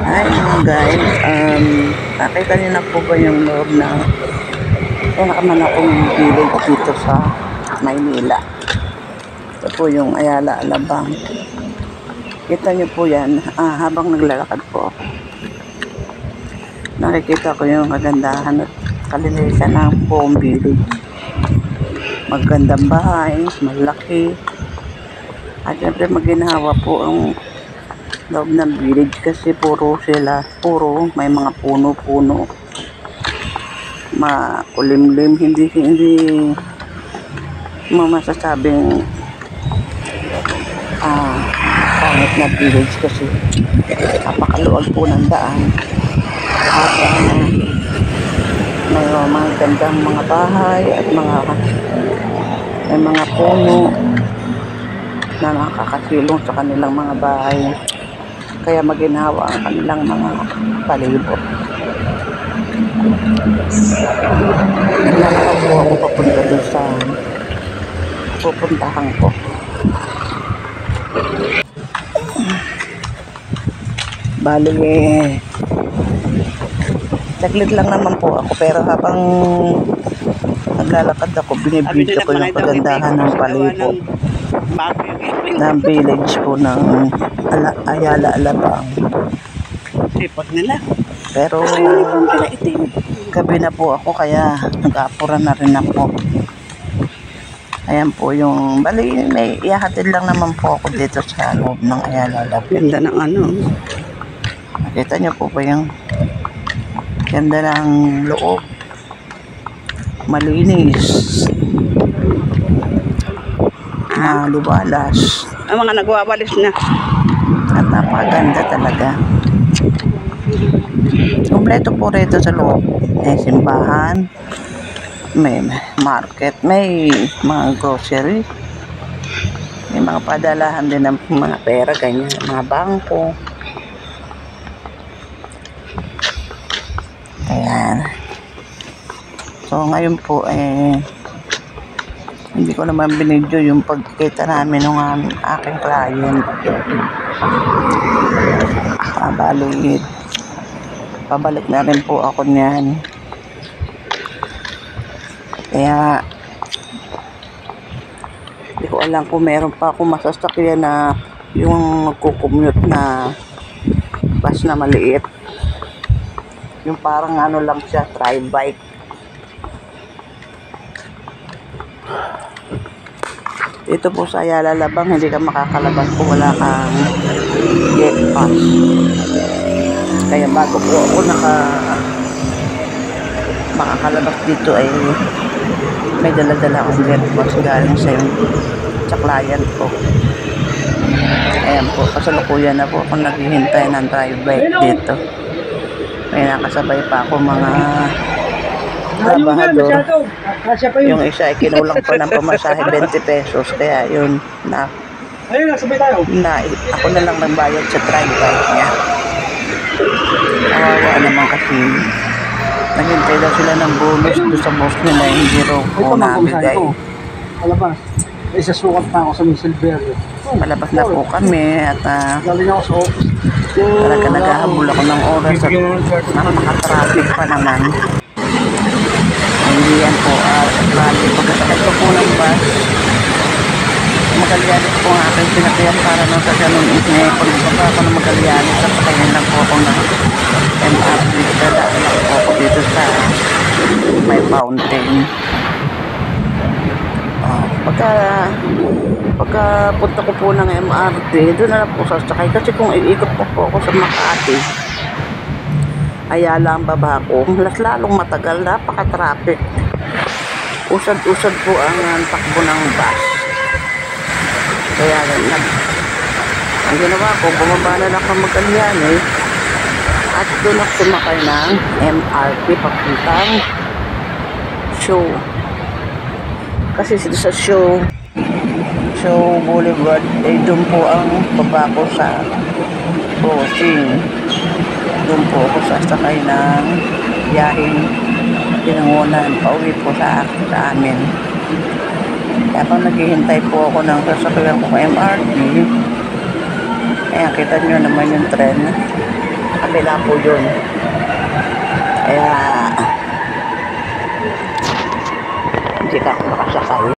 Hi mga guys, nakita niyo na po ba yung loob ng naman akong village dito sa Maynila. Ito po yung Ayala Alabang. Kita niyo po yan habang naglalakad po ako. Nakikita ko yung kagandahan at kalinisan ng buong village. Magandang bahay, malaki. At syempre maginhawa po ang loob ng village kasi puro may mga puno-puno, makulimlim, hindi masasabing pangit na village kasi napakaluwag po ng daan at may mga gandang mga bahay at may mga puno na nakakasilong sa kanilang mga bahay. Kaya maginhawa ang kanilang mga palibot. Naglalakad po ako papunta doon sa pupuntahan ko. Bali, saglit lang naman po ako pero habang naglalakad ako, binibidyo ko yung kagandahan ng palibot ng village po ng Ayala Alabang. Sipag nila. Pero gabi na po ako kaya nag-apura na rin ako. Ayan po yung bali, may ihahatid lang naman po ako dito sa loob ng Ayala Alabang. Ganda ng ano. Nakita niyo po ba yung ganda ng loob? Malinis. Malubalas. Ang mga nagwawalis na. At napakaganda talaga. Kompleto po rito sa loob. May simbahan, may market, may mga grocery, may mga padalahan din ng mga pera, ganyan, mga bangko. Ayan. So ngayon po hindi ko naman binidyo yung pagkita namin ng aking client. Pabalik na rin po ako niyan. Kaya hindi ko alam kung meron pa akong masasakyan na yung nagko-commute na bus na maliit. Yung parang ano lang siya, tri-bike. Dito po sa Ayala Alabang, hindi ka makakalabas kung wala kang gate pass. Kaya bago po ako makakalabas dito ay may dala-dala akong gate pass galing sa client ko. Ayan po, kasalukuyan na po ako naghihintay ng drive-bike dito. May nakasabay pa ako mga trabahador. Yung isa ay kinulang pa ng pamasahe 20 pesos. Kaya yun ako na lang magbayad sa tri-bike niya. Kawawa naman kasi naghintay daw sila ng bonus doon sa boss nila, hindi raw po nabigay. Malabas. Isasukat na ako sa Silver. Malabas na po kami at galing ako sa office. talaga naghahabol ako ng oras at nakatraffic pa naman. Hindi yan po traffic. Pagkasakit ko po ng bus, Magallanes po ang aking pinakayan para nang sa ganun pagbaba ako ng Magallanes at pakayan lang po ako ng MRT. Dadaan lang po ako dito sa may fountain. Pagka punta ko po ng MRT, doon na lang po sasakay kasi kung iikot po ako sa Makati, Ayala ang baba ko, lalong matagal, napaka-traffic. Usad-usad po ang takbo ng bus. Kaya ang ginawa ko, bumaba na lang ng Magallanes at doon ako sumakay ng MRT papuntang Show. Kasi sa Show Boulevard, doon po ang baba ko sa crossing. Doon po ako sasakay ng biyaheng Pinangonan, pauwi po sa amin. Habang naghihintay po ako ng sasakyan ko MRT, ayan, kita nyo naman yung tren. kabila po yun. Kaya, hindi ka ako makasakay.